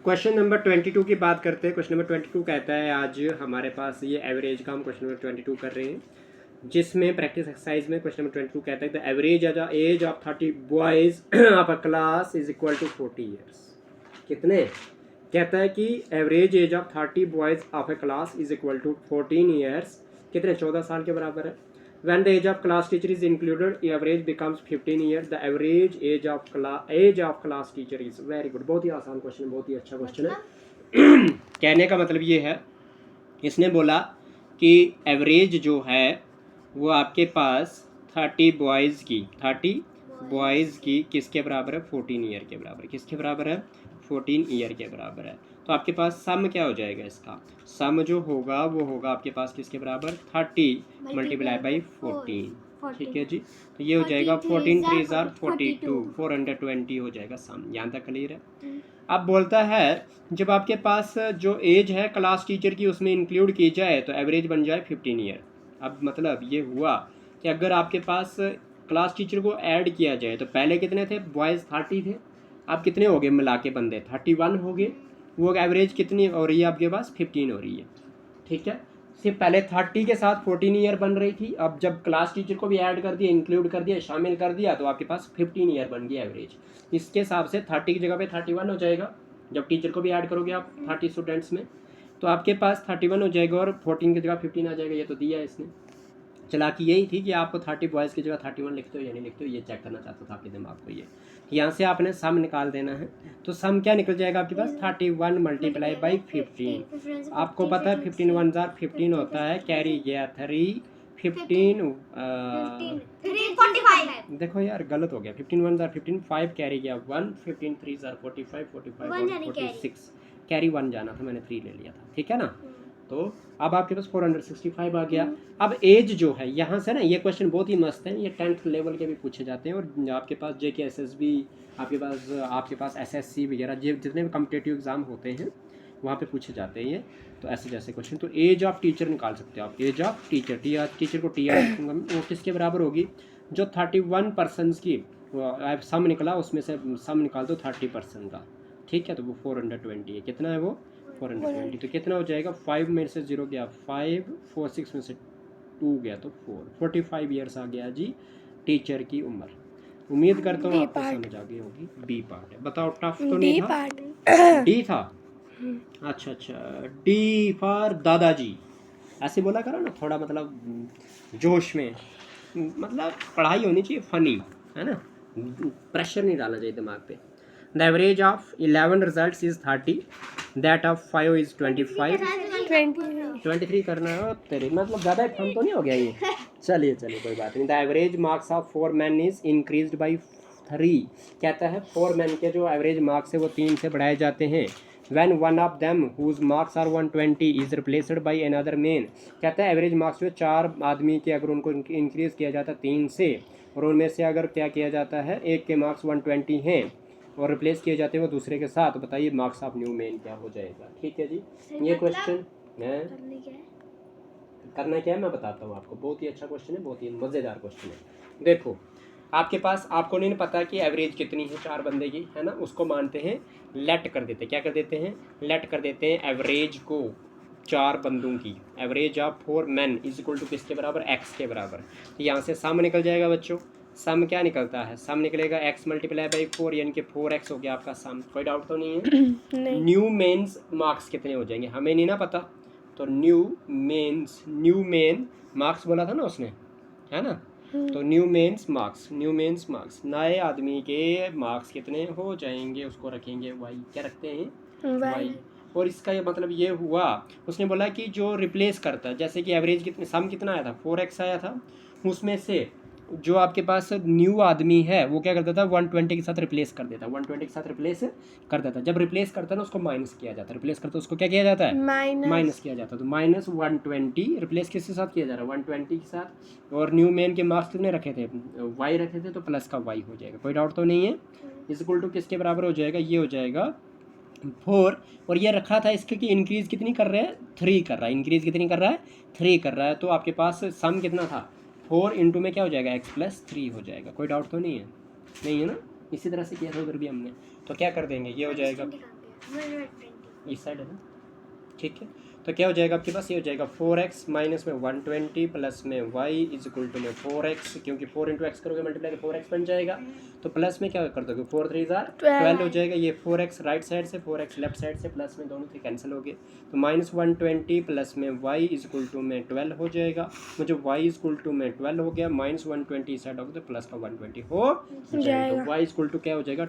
Question number 22 की बात करते हैं। क्वेश्चन नंबर 22 कहता है, आज हमारे पास ये एवरेज का हम क्वेश्चन नंबर 22 कर रहे हैं, जिसमें प्रैक्टिस एक्सरसाइज में क्वेश्चन नंबर 22 कहता है the average age of 30 boys of a class is equal to 40 years. कितने? कहता है कि average age of 30 boys of a class is equal to 14 years. कितने? 14 साल के बराबर है। When the age of class teacher is included, average becomes 15 years. The average age of class teacher is very good. बहुत ही आसान question है, बहुत ही अच्छा क्वेश्चन है। कहने का मतलब ये है, इसने बोला कि एवरेज जो है वो आपके पास 30 बॉयज़ की किसके बराबर है? 14 ईयर के बराबर। किसके बराबर है? 14 ईयर के बराबर है। तो आपके पास सम क्या हो जाएगा? इसका सम जो होगा वो होगा आपके पास किसके बराबर? 30 मल्टीप्लाई बाई 14। ठीक है जी, तो ये हो जाएगा 14 3 42, 420 हो जाएगा सम। यहाँ तक क्लियर है? अब बोलता है जब आपके पास जो एज है क्लास टीचर की उसमें इंक्लूड की जाए तो एवरेज बन जाए 15 ईयर। अब मतलब ये हुआ कि अगर आपके पास क्लास टीचर को ऐड किया जाए तो पहले कितने थे? बॉयज़ 30 थे, अब कितने हो गए मिला के बंदे? 31 हो गए। वो एवरेज कितनी हो रही है आपके पास? 15 हो रही है। ठीक है, सिर्फ पहले 30 के साथ 14 ईयर बन रही थी, अब जब क्लास टीचर को भी ऐड कर दिया, इंक्लूड कर दिया, शामिल कर दिया, तो आपके पास 15 ईयर बन गया एवरेज। इसके हिसाब से 30 की जगह पे 31 हो जाएगा। जब टीचर को भी ऐड करोगे आप 30 स्टूडेंट्स में तो आपके पास 31 हो जाएगा और 14 की जगह 15 आ जाएगा। ये तो दिया है इसने। चालाकी यही थी कि आपको 30 बॉयज़ की जगह 31 लिखते हो या नहीं लिखते हो, ये चेक करना चाहता था आपके दिमाग को। ये यहाँ से आपने सम निकाल देना है, तो सम क्या निकल जाएगा आपके पास? 31 मल्टीप्लाई बाई 15। आपको पता है 15 1 जार 15 होता है, कैरी गया 3 15 देखो यार गलत हो गया, 15 1 जार 15, 5 कैरी गया 1, 15 3 जार 45, 46 कैरी 1 जाना था, मैंने 3 ले लिया था। ठीक है ना? तो अब आपके पास 465 आ गया। अब एज जो है यहाँ से ना, ये क्वेश्चन बहुत ही मस्त है, ये 10th लेवल के भी पूछे जाते हैं और आपके पास JK SSB, आपके पास SSC वगैरह जितने भी कम्पिटेटिव एग्जाम होते हैं वहाँ पे पूछे जाते हैं ये। तो ऐसे जैसे क्वेश्चन, तो एज ऑफ टीचर निकाल सकते हो आप। एज ऑफ टीचर, टीचर को TR रखूँगा, वो किसके बराबर होगी? जो 31 पर्सनस की सम निकला उसमें से सम निकाल दो 30% का। ठीक है, तो वो 420 है। कितना है वो? 420। तो कितना हो जाएगा? 5 में से 0 गया 5, 4 6 में से 2 गया तो 45 ईयर्स आ गया जी टीचर की उम्र। उम्मीद करता हूँ आपको समझ आ गई होगी। बी पार्ट है, बताओ टफ तो नहीं था? डी था। अच्छा, डी फॉर दादाजी। ऐसे बोला करो ना थोड़ा, मतलब जोश में, मतलब पढ़ाई होनी चाहिए फनी, है ना? प्रेशर नहीं डालना चाहिए दिमाग पे। The average of 11 results is 30. That of 5 is 25. 23 करना है तेरे, मतलब ज़्यादा फन तो नहीं हो गया ये? चलिए कोई बात नहीं। The average marks of 4 men is increased by 3. कहता है 4 men के जो एवरेज मार्क्स है वो 3 से बढ़ाए जाते हैं। When one of them whose marks are 120 is replaced by another man. कहता है एवरेज मार्क्स जो 4 आदमी के अगर उनको इंक्रीज़ किया जाता है 3 से, और उनमें से अगर क्या किया जाता है, एक के मार्क्स 120 हैं और रिप्लेस किए जाते हैं वो दूसरे के साथ, तो बताइए मार्क्स ऑफ न्यू मेन क्या हो जाएगा? ठीक है जी, ये क्वेश्चन मैं करना क्या है मैं बताता हूँ आपको। बहुत ही अच्छा क्वेश्चन है, बहुत ही मज़ेदार क्वेश्चन है। देखो आपके पास, आपको नहीं पता कि एवरेज कितनी है 4 बंदे की, है ना? उसको मानते हैं लेट कर देते हैं। क्या कर देते हैं? लेट कर देते हैं एवरेज को 4 बंदों की। Average of 4 men is equal to किसके बराबर? x के बराबर। तो यहाँ से सम निकल जाएगा बच्चों। सम क्या निकलता है? सम निकलेगा x मल्टीप्लाई बाई 4, यानी कि 4x हो गया आपका सम। कोई डाउट तो नहीं है? नहीं। न्यू मेंस मार्क्स कितने हो जाएंगे हमें नहीं ना पता, तो न्यू मेन मार्क्स बोला था ना उसने, है ना? तो न्यू मेंस मार्क्स नए आदमी के मार्क्स कितने हो जाएंगे उसको रखेंगे y। क्या रखते हैं? y। और इसका ये मतलब ये हुआ, उसने बोला कि जो रिप्लेस करता है, जैसे कि एवरेज कितने, सम कितना आया था? 4x आया था, उसमें से जो आपके पास न्यू आदमी है वो क्या करता था? 120 के साथ रिप्लेस कर देता। 120 के साथ रिप्लेस कर देता। जब रिप्लेस करता है ना उसको माइनस किया जाता है। रिप्लेस करता है उसको क्या किया जाता है? माइनस किया जाता है। तो माइनस 120 रिप्लेस किसके साथ किया जा रहा है? 120 के साथ। और न्यू मेन के मार्क्स कितने रखे थे? y रखे थे, तो प्लस का y हो जाएगा। कोई डाउट तो नहीं है? इज इक्वल टू किसके बराबर हो जाएगा? ये हो जाएगा 4। और ये रखा था इसके कि इंक्रीज़ कितनी कर रहे हैं? 3 कर रहा है। इंक्रीज़ कितनी कर रहा है? 3 कर रहा है। तो आपके पास सम कितना था? 4 इंटू में क्या हो जाएगा? x प्लस 3 हो जाएगा। कोई डाउट तो नहीं है? नहीं है ना? इसी तरह से किया था उधर भी हमने। तो क्या कर देंगे? ये हो जाएगा इस साइड है ना, ठीक है। तो क्या हो जाएगा आपके पास, ये हो जाएगा 4x माइनस में 120 प्लस में y इज इक्वल टू में 4x, क्योंकि 4 इंटू एक्स करोगे मल्टीप्लाई तो 4x बन जाएगा। तो प्लस में क्या कर दोगे, 4 3 12 हो जाएगा। ये 4x राइट साइड से 4x लेफ्ट साइड से प्लस में दोनों से कैंसिल हो गए। तो माइनस 120 प्लस में y इज इक्वल टू में 12 हो जाएगा। मुझे y इज इक्वल टू में 12 हो गया, माइनस 120 इस साइड होगा तो प्लस का 120 हो जाएगा। तो y इज इक्वल टू क्या हो जाएगा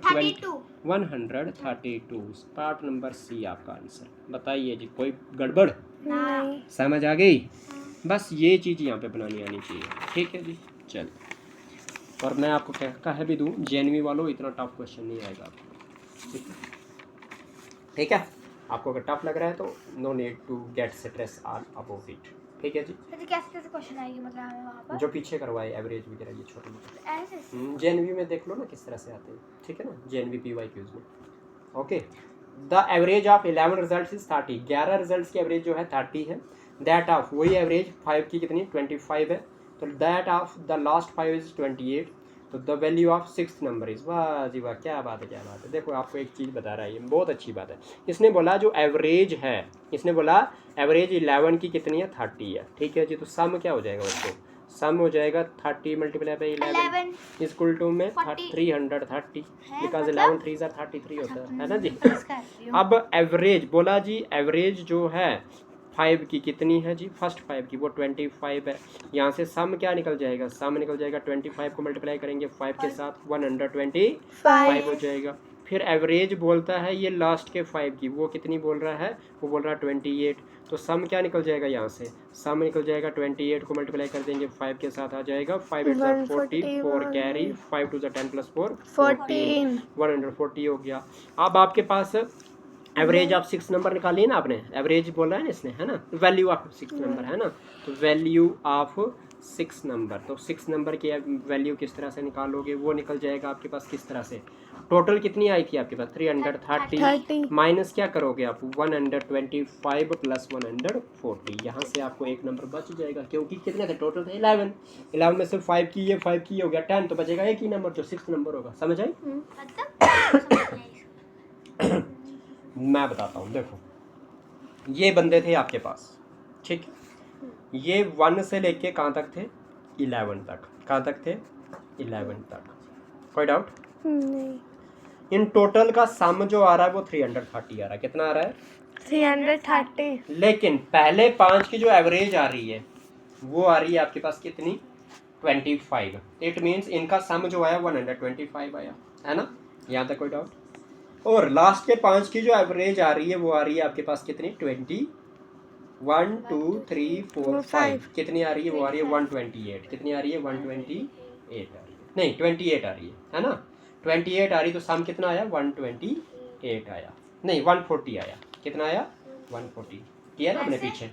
132। पार्ट नंबर सी आपका आंसर। बताइए जी, कोई गड़बड़ नहीं। समझ आ गई? बस ये चीज़ यहाँ पे बनानी आनी चाहिए, ठीक है जी। चल, और मैं आपको कह भी दूँ, जेएनवी वालों इतना टफ क्वेश्चन नहीं आएगा आपको, ठीक है। आपको अगर टफ लग रहा है तो no need to get stress on about it, ठीक है जी। कैसे क्वेश्चन आएगी मतलब हमें वहाँ पर? जो पीछे करवाए एवरेज वगैरह ये छोटे मोटे ऐसे जेएनवी में देख लो ना किस तरह से आते हैं, ठीक है ना, जेएनवी पीवाईक्यूज में। Okay, the average of 11 results is 30। 11 results की एवरेज जो है 30 है। दैट ऑफ, वही एवरेज 5 की कितनी 25 है। तो that of the last 5 is 28। तो the value of 6th number is, वाह जी वाह, क्या बात है क्या बात है। देखो आपको एक चीज़ बता रहा है, ये बहुत अच्छी बात है। इसने बोला जो एवरेज है, इसने बोला एवरेज 11 की कितनी है 30 है, ठीक है जी। तो सम क्या हो जाएगा उसको, सम हो जाएगा 30 multiply by 11 is equal to में 330, बिकॉज 11 3 33 होता है ना जी। अब एवरेज बोला जी, एवरेज जो है 5 की कितनी है जी, फर्स्ट 5 की वो 25 है। यहाँ से सम क्या निकल जाएगा, सम निकल जाएगा 25 को मल्टीप्लाई करेंगे 5 के साथ 125 हो जाएगा। फिर एवरेज बोलता है ये लास्ट के 5 की, वो कितनी बोल रहा है, वो बोल रहा है 28। तो सम क्या निकल जाएगा, यहाँ से सम निकल जाएगा 28 को मल्टीप्लाई कर देंगे 5 के साथ आ जाएगा 5 8 40 4 कैरी 5 2 10 प्लस 4 14 140 हो गया। अब आपके पास एवरेज ऑफ 6 नंबर निकालिए ना आपने, एवरेज बोला है ना इसने, है ना, वैल्यू ऑफ 6 नंबर है ना। तो वैल्यू ऑफ 6 नंबर, तो 6 नंबर की वैल्यू किस तरह से निकालोगे, वो निकल जाएगा आपके पास किस तरह से। टोटल कितनी आई थी आपके पास 330 माइनस क्या करोगे आप 125 प्लस 140, यहाँ से आपको एक नंबर बच जाएगा, क्योंकि कितने थे टोटल थे 11 में से 5 की ये 5 की हो गया 10, तो बचेगा एक ही नंबर जो 6 नंबर होगा। समझ आई? मैं बताता हूँ, देखो ये बंदे थे आपके पास, ठीक, ये 1 से लेके कहाँ तक थे 11 तक, कहाँ तक थे 11 तक, कोई डाउट नहीं। इन टोटल का सम जो आ रहा है वो 330 आ रहा है। कितना आ रहा है 330। लेकिन पहले 5 की जो एवरेज आ रही है वो आ रही है आपके पास कितनी 25। इट मीन्स इनका सम जो आया 125 आया, है ना, यहाँ तक कोई डाउट। और लास्ट के 5 की जो एवरेज आ रही है वो आ रही है आपके पास कितनी 20 1 2 3 4 5 कितनी आ रही है, वो आ रही है 128। कितनी आ रही है 128 आ रही है, नहीं 28 आ रही है ना, 28 आ रही। तो सम कितना आया 128 आया, नहीं 140 आया। कितना आया 140 किया ना हमने पीछे,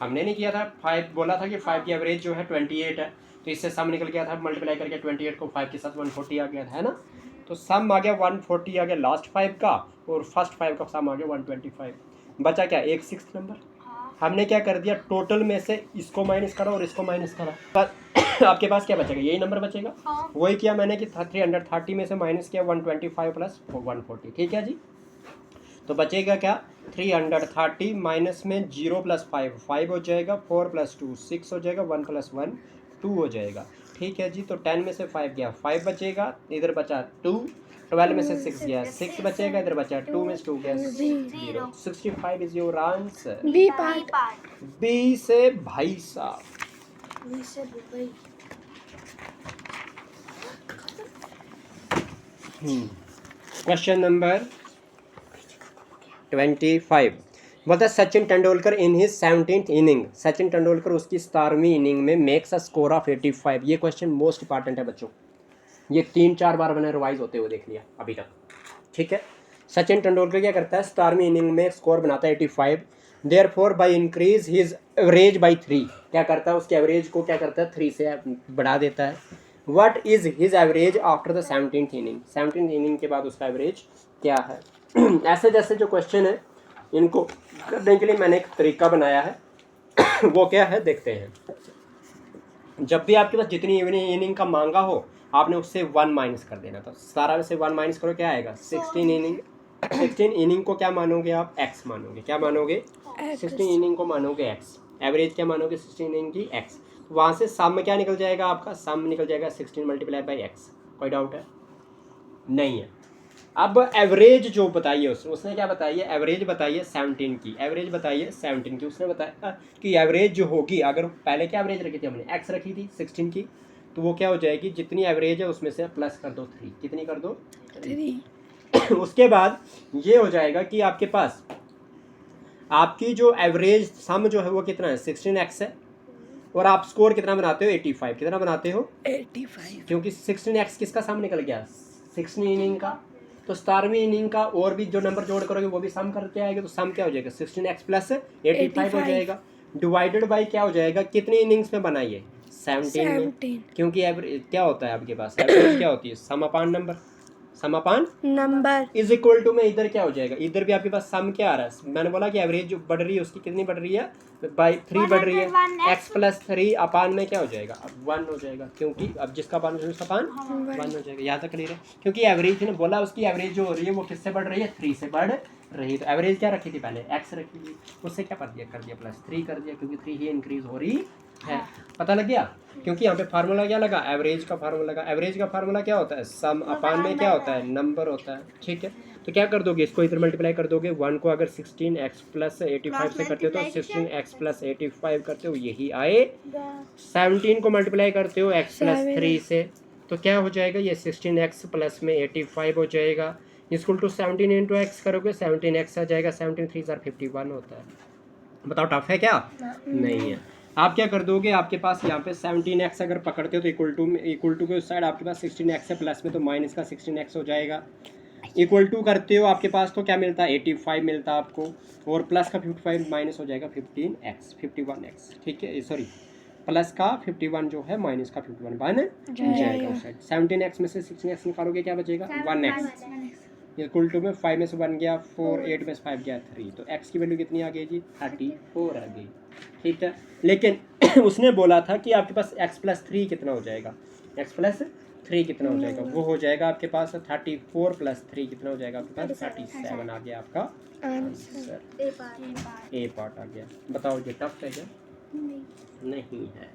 हमने नहीं किया था। 5 बोला था कि 5 की एवरेज जो है 28 है, तो इससे सम निकल गया था, मल्टीप्लाई करके 28 को 5 के साथ 140 आ गया था, है ना। तो सम आ गया 140 आ गया लास्ट 5 का, और फर्स्ट 5 का सम आ गया 125। बचा क्या एक 6th नंबर। हमने क्या कर दिया, टोटल में से इसको माइनस करा और इसको माइनस करा, पर आपके पास क्या बचेगा, यही नंबर बचेगा। वही किया मैंने कि 330 में से माइनस किया 125 प्लस 140, ठीक है जी। तो बचेगा क्या 330 माइनस में 0 प्लस 5 हो जाएगा, 4 प्लस 2 6 हो जाएगा, 1 प्लस 1 2 हो जाएगा, ठीक है जी। तो 10 में से 5 गया 5 बचेगा, इधर बचा 2, 12 में से 6 गया 6 बचेगा, इधर बचा 2 में से 2 गया 0। 65 is your answer. B part. B से भाई साहब, क्वेश्चन नंबर 25 बोलता है Sachin Tendulkar in his 17th inning, Sachin Tendulkar उसकी 17वीं इनिंग में मेक्स अ स्कोर ऑफ 85। ये क्वेश्चन मोस्ट इंपॉर्टेंट है बच्चों, ये 3-4 बार मैंने रिवाइज होते हुए देख लिया अभी तक, ठीक है। सचिन तेंदुलकर क्या करता है 17वीं इनिंग में स्कोर बनाता है 85, therefore by increase his average by 3, क्या करता है उसके एवरेज को क्या करता है 3 से बढ़ा देता है। What is his average after the 17th inning, 17th inning के बाद उसका एवरेज क्या है। ऐसे जैसे जो क्वेश्चन है इनको करने के लिए मैंने एक तरीका बनाया है वो क्या है देखते हैं। जब भी आपके पास जितनी इनिंग का मांगा हो आपने उससे 1 माइनस कर देना। तो 17 में से 1 माइनस करो क्या आएगा 16 इनिंग 16 इनिंग को क्या मानोगे आप, x मानोगे, क्या मानोगे, 16 इनिंग को मानोगे x, एवरेज क्या मानोगे 16 इनिंग की x। वहाँ से सम क्या निकल जाएगा आपका, सम निकल जाएगा 16 मल्टीप्लाई बाई x। कोई डाउट है, नहीं है। अब एवरेज जो बताइए उसने क्या बताई है, एवरेज बताइए 17 की, एवरेज बताइए 17 की। उसने बताया कि एवरेज जो होगी, अगर पहले क्या एवरेज रखी थी हमने, x रखी थी 16 की, तो वो क्या हो जाएगी, जितनी एवरेज है उसमें से प्लस कर दो 3, कितनी कर दो 3। उसके बाद ये हो जाएगा कि आपके पास आपकी जो एवरेज सम जो है वो कितना है 16x है, और आप स्कोर कितना बनाते हो 85, कितना बनाते हो 85, क्योंकि 16x किसका सम निकल गया 16 इनिंग का, तो 17वीं इनिंग का और भी जो नंबर जोड़ करोगे वो भी सम करके आएगा, तो सम क्या हो जाएगा 16x प्लस 85 हो जाएगा, डिवाइडेड बाई क्या हो जाएगा, कितनी इनिंग्स में बनाइए 17 में, क्योंकि एवरेज क्या होता है आपके पास, एवरेज क्या होती है sum upon number, sum upon number is equal to में इधर क्या हो जाएगा, इधर भी आपके पास सम क्या आ रहा है, मैंने बोला कि एवरेज जो बढ़ रही है उसकी कितनी बढ़ रही है बाई 3 बढ़ रही है, x प्लस 3 अपान में क्या हो जाएगा अब 1 हो जाएगा, क्योंकि अब जिसका अपान उसका अपान 1 हो जाएगा। यहाँ तक क्लियर है, क्योंकि एवरेज ने बोला उसकी एवरेज जो हो रही है वो किससे बढ़ रही है 3 से बढ़ रही है, तो एवरेज क्या रखी थी पहले x रखी थी, उससे क्या कर दिया प्लस 3 कर दिया, क्योंकि 3 ही इंक्रीज हो रही है। पता लग गया, क्योंकि यहाँ पे फार्मूला क्या लगा, एवरेज का फार्मूला लगा, एवरेज का फार्मूला क्या होता है सम अपान में क्या होता है नंबर होता है, ठीक है। तो क्या कर दोगे, इसको इधर मल्टीप्लाई कर दोगे, 1 को अगर 16x प्लस 85 से करते हो तो 16x प्लस 85 करते हो, यही आए 17 को मल्टीप्लाई करते हो x प्लस 3 से, तो क्या हो जाएगा ये 16x प्लस में 85 हो जाएगा, इक्वल टू 17 इंटू एक्स करोगे 17x आ जाएगा, 17 3 51 होता है। बताओ टफ है क्या, नहीं है। आप क्या कर दोगे, आपके पास यहाँ पे 17x अगर पकड़ते हो तो इक्वल टू के उस साइड आपके पास 16x है प्लस में, तो माइनस का 16x हो जाएगा, इक्वल टू करते हो आपके पास तो क्या मिलता है 85 मिलता है आपको, और प्लस का 55 माइनस हो जाएगा 51x, ठीक है, सॉरी प्लस का 51 जो है माइनस का 51 बन जाएगा उस साइड, 17x में से 16x निकालोगे क्या बचेगा 1x, इक्वल टू में 5 में से 1 गया 4, 8 में से 5 गया 3, तो x की वैल्यू कितनी आ गई जी 34 आ गई, ठीक है। लेकिन उसने बोला था कि आपके पास x प्लस 3 कितना हो जाएगा, x प्लस 3 कितना हो जाएगा, वो हो जाएगा आपके पास 34 प्लस 3 कितना हो जाएगा आपके पास 37 आ गया आपका आंसर, ए पार्ट आ गया। बताओ ये टफ है क्या, नहीं है।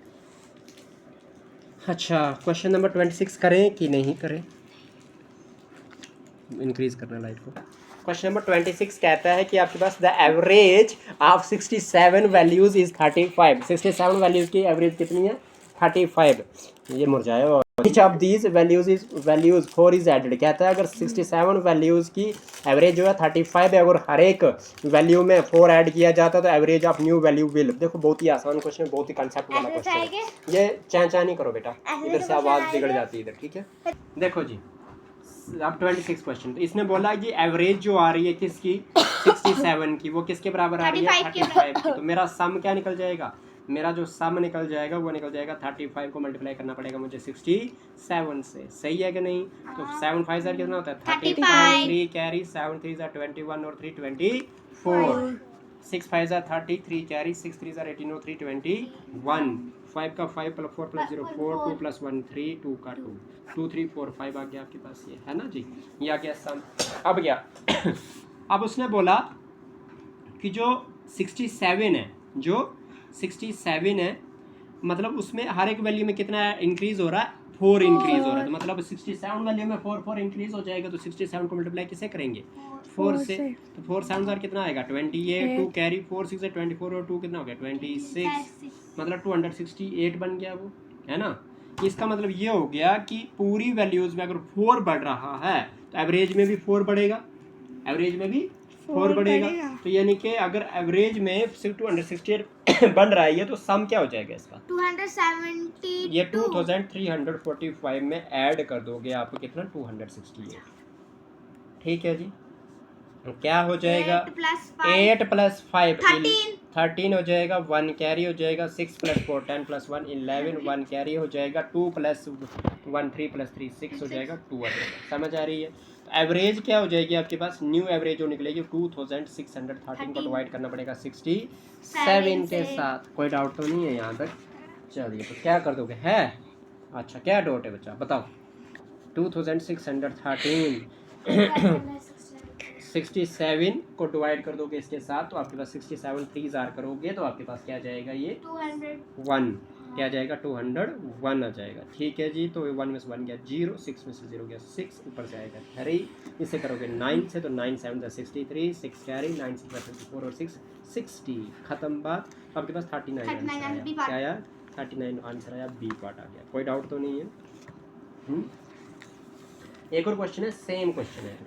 अच्छा क्वेश्चन नंबर 26 करें कि नहीं करें, इंक्रीज करना लाइट को। क्वेश्चन नंबर 26 कहता है कि आपके पास the average of 67 values is 35, 67 values की एवरेज कितनी है 35, ये मुरझाया, which of these values 4 is added, कहता है अगर 67 वैल्यूज की एवरेज जो है 35 है, अगर हर एक वैल्यू में 4 ऐड किया जाता तो average of new value will, देखो बहुत ही आसान क्वेश्चन है, बहुत ही कंसेप्ट वाला क्वेश्चन है, ये चा नहीं करो बेटा, इधर से आवाज बिगड़ जाती है इधर, ठीक है। देखो जी अब 26 क्वेश्चन, तो इसने बोला कि एवरेज जो आ रही है किसकी 67 की, वो किसके बराबर आ रही है 35 की, तो मेरा सम क्या निकल जाएगा, मेरा जो सम निकल जाएगा वो निकल जाएगा 35 को मल्टीप्लाई करना पड़ेगा मुझे 67 से, सही है कि नहीं, तो 7 5 कितना होता है 35, 3 कैरी 7 3 21 और 3 24, 6 5 30, 3 कैरी 6 3 18 और 3 21, 5 का 5 प्लस 4 प्लस 0 4, 2 प्लस 1 3, 2 का 2 2 3 4 5 आ गया आपके पास, ये है ना जी, ये आ गया सम। अब क्या अब उसने बोला कि जो 67 है, जो 67 है मतलब उसमें हर एक वैल्यू में कितना इंक्रीज हो रहा है 4 इंक्रीज हो रहा है, तो मतलब 67 वैल्यू में 4 इंक्रीज हो जाएगा, तो 67 को मल्टीप्लाई किसे करेंगे 4 से, तो 4 7 कितना आएगा 28, 2 कैरी 4 6 है 24 और 2 कितना हो गया 26, मतलब 268 बन गया वो, है ना। इसका मतलब ये हो गया कि पूरी वैल्यूज में अगर 4 बढ़ रहा है तो एवरेज में भी 4 बढ़ेगा, एवरेज में भी 4 बढ़ेगा, तो यानी कि अगर एवरेज में 268 बन रहा है ये, तो सम क्या हो जाएगा इसका 270, ये 2345 में ऐड कर दोगे आपको कितना 268, ठीक है जी, तो क्या हो जाएगा 8 प्लस 5 13 हो जाएगा, 1 कैरी हो जाएगा, 6 प्लस 4 10 प्लस 1 11, 1 कैरी हो जाएगा, 2 प्लस 1 3 प्लस 3 6 हो जाएगा, 2 आ जाएगा, समझ आ रही है। तो एवरेज क्या हो जाएगी आपके पास, न्यू एवरेज जो निकलेगी 2613 को डिवाइड करना पड़ेगा 67 के साथ, कोई डाउट तो नहीं है यहाँ तक, चलिए तो क्या कर दोगे है, अच्छा क्या डाउट है बच्चा बताओ, 2613 67 को डिवाइड कर दोगे इसके साथ तो आपके पास 67 3 जार करोगे तो आपके पास क्या आ जाएगा, ये 201 क्या आ जाएगा, 201 आ जाएगा। ठीक है जी, तो 1 में से 1 गया 0, 6 में से 0 गया 6, ऊपर से आएगा 3, इसे करोगे 9 से तो 9 7 63, 6 कैरी, 9 6 24 और 6 60, खत्म बात। आपके पास 39 आंसर आया, क्या आया, 39 आंसर आया, बी पार्ट आ गया। कोई डाउट तो नहीं है? एक और क्वेश्चन है, सेम क्वेश्चन है,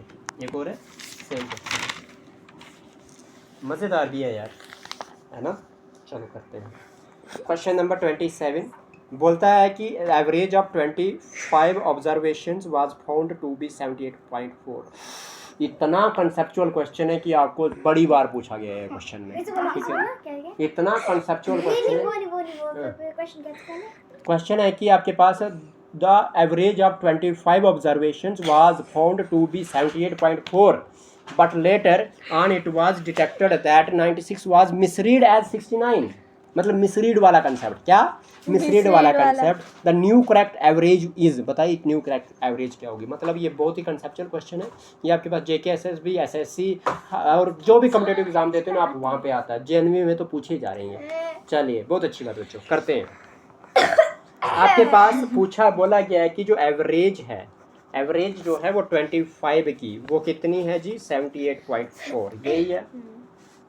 एक और है सेम क्वेश्चन, मज़ेदार भी है यार, है ना। चलो करते हैं। क्वेश्चन नंबर 27 बोलता है कि average of 25 observations was found to be 78.4। इतना कंसेप्चुअल क्वेश्चन है कि आपको बड़ी बार पूछा गया है क्वेश्चन में, ठीक है। इतना कंसेप्चुअल क्वेश्चन है। क्वेश्चन है कि आपके पास the average of 25 observations was found to be 78.4 but later on it was detected that 96 was misread as 69। मतलब मिसरीड वाला कंसेप्ट, क्या मिसरीड वाला concept, the new correct average is, बताइए न्यू करेक्ट एवरेज क्या होगी। मतलब ये बहुत ही कंसेप्चुअल क्वेश्चन है, ये आपके पास जेके एसएसबी एसएससी और जो भी कॉम्पिटिटिव एग्जाम देते हैं ना आप वहाँ पे आता है, जेएनवी में तो पूछे जा रही हैं। चलिए बहुत अच्छी बात बच्चों, करते हैं। आपके पास पूछा बोला गया है कि जो एवरेज है, एवरेज जो है वो 25 की वो कितनी है जी, 78.4, यही है।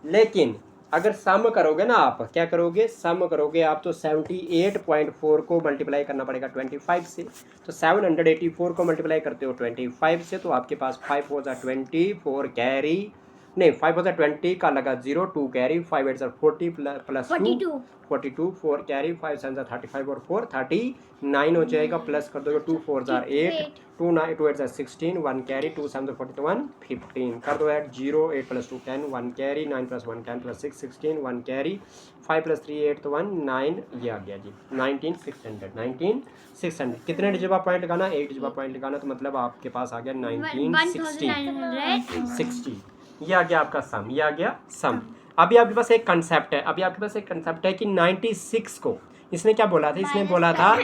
लेकिन अगर सम करोगे ना, आप क्या करोगे, सम करोगे आप तो 78.4 को मल्टीप्लाई करना पड़ेगा 25 से, तो 784 को मल्टीप्लाई करते हो 25 से तो आपके पास 5 हो जाए 24 कैरी, नहीं 5 हो जाए 20 का लगा 0, 2 कैरी, 5 8 40 प्लस 2 42, 4 कैरी, 5 7 35 और 4 39 हो जाएगा, प्लस कर दोगे 2 4 8, 2 9 2 8 16, 1 कैरी, 2 7 41 15 कर दो add 0, 8 plus 2 10, 1 carry, 9 plus 1 10 plus 6 16, 1 carry, 5 plus 3 8 तो 1 9, ये आ गया जी 19600। कितने डिजिट पॉइंट लगाना, 8 डिजिट पॉइंट लगाना, तो मतलब आपके पास आ गया 1960, ये आ गया आपका सम, ये आ गया सम। अभी आपके पास एक कंसेप्ट है, अभी आपके पास एक कंसेप्ट है कि 96 को इसने क्या बोला था, इसने बोला था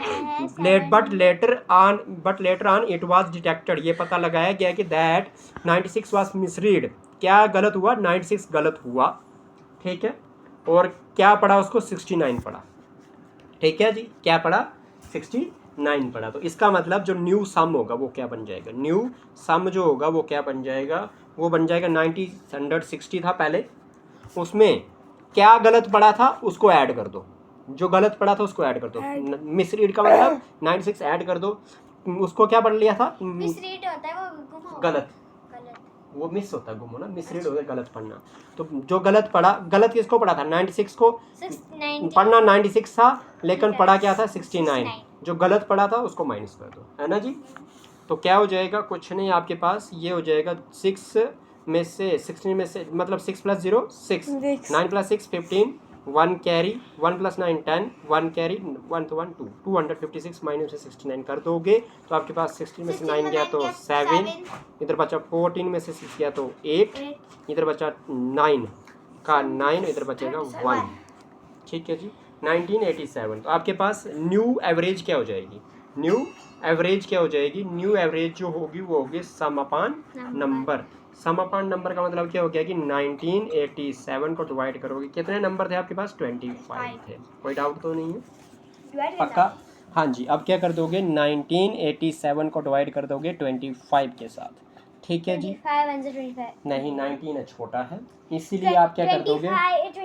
but later on it was detected, ये पता लगाया गया कि दैट 96 वाज मिसरीड, क्या गलत हुआ, 96 गलत हुआ, ठीक है। और क्या पढ़ा उसको, 69 पढ़ा, ठीक है जी, क्या पढ़ा, 69 पढ़ा। तो इसका मतलब जो न्यू सम होगा वो क्या बन जाएगा, न्यू सम जो होगा वो क्या बन जाएगा, वो बन जाएगा 160 था पहले, उसमें क्या गलत पड़ा था उसको ऐड कर दो, जो गलत पड़ा था उसको ऐड कर दो, मिसरीड का मतलब 96 ऐड कर दो, उसको क्या पढ़ लिया था, मिसरीड होता है वो गलत, वो मिस होता है, गुम होना, मिसरीड होता है गलत पढ़ना। तो जो गलत पढ़ा, गलत किसको पढ़ा था, 96 को पढ़ना 96 था लेकिन पढ़ा क्या था 69, जो गलत पढ़ा था उसको माइनस कर दो, है ना जी। तो क्या हो जाएगा, कुछ नहीं, आपके पास ये हो जाएगा 6 में से 16 में से मतलब 6 plus 0 6, 9 plus 6 15, 1 carry, 1 plus 9 10, 1 carry, 1 तो 1 2, 256 माइनस से 69 कर दोगे तो आपके पास 16 में से 9 गया तो 7, इधर बचा 14 में से 6 गया तो 8, इधर बचा 9 का 9, इधर बचेगा 1, ठीक है जी 1987। तो आपके पास न्यू एवरेज क्या हो जाएगी, न्यू एवरेज क्या हो जाएगी, न्यू एवरेज जो होगी वो होगी सम upon number. Sum upon number का मतलब क्या हो गया कि 1987 को डिवाइड करोगे, कितने नंबर थे आपके पास, 25 थे, कोई डाउट तो नहीं है, पक्का। हाँ जी, अब क्या कर दोगे, 1987 को डिवाइड कर दोगे 25 के साथ, ठीक है जी, नहीं 19 है, छोटा है, इसीलिए आप क्या कर दोगे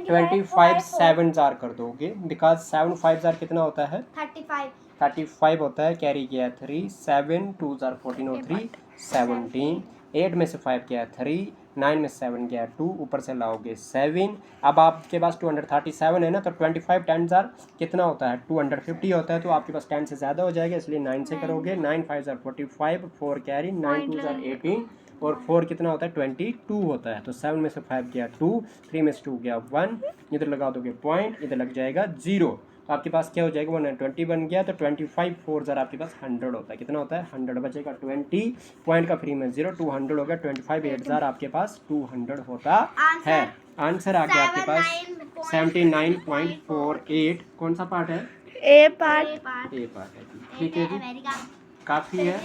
25 7 जार कर दोगे, बिकॉज 7 5 जार कितना होता है 35 होता है, कैरी किया 3, 7 2 जार 14 और 3 17, 8 में से 5 किया 3, 9 में 7 गया 2, ऊपर से लाओगे 7, अब आपके पास 237 है ना, तो 25 10 जार कितना होता है 250 होता है, तो आपके पास 10 से ज़्यादा हो जाएगा, इसलिए 9 से करोगे, 9 5 जार 45, 4 कैरी, 9 2 जार 18 और 4 कितना होता है 22 होता है, तो 7 में से 5 गया 2, 3 में से 2 गया 1, इधर लगा दोगे पॉइंट, इधर लग जाएगा 0, तो आपके पास क्या हो जाएगा 120 बन गया, तो 25 4 जार आपके पास 100 होता है, कितना होता है 100 बचेगा, 20 पॉइंट का फ्री में 0, 200 हो गया, 25 8 जार आपके पास 200 होता है। आंसर आ गया आपके पास 79.48, कौन सा पार्ट है, ए पार्ट ए पार्ट है, ठीक है जी, काफ़ी है।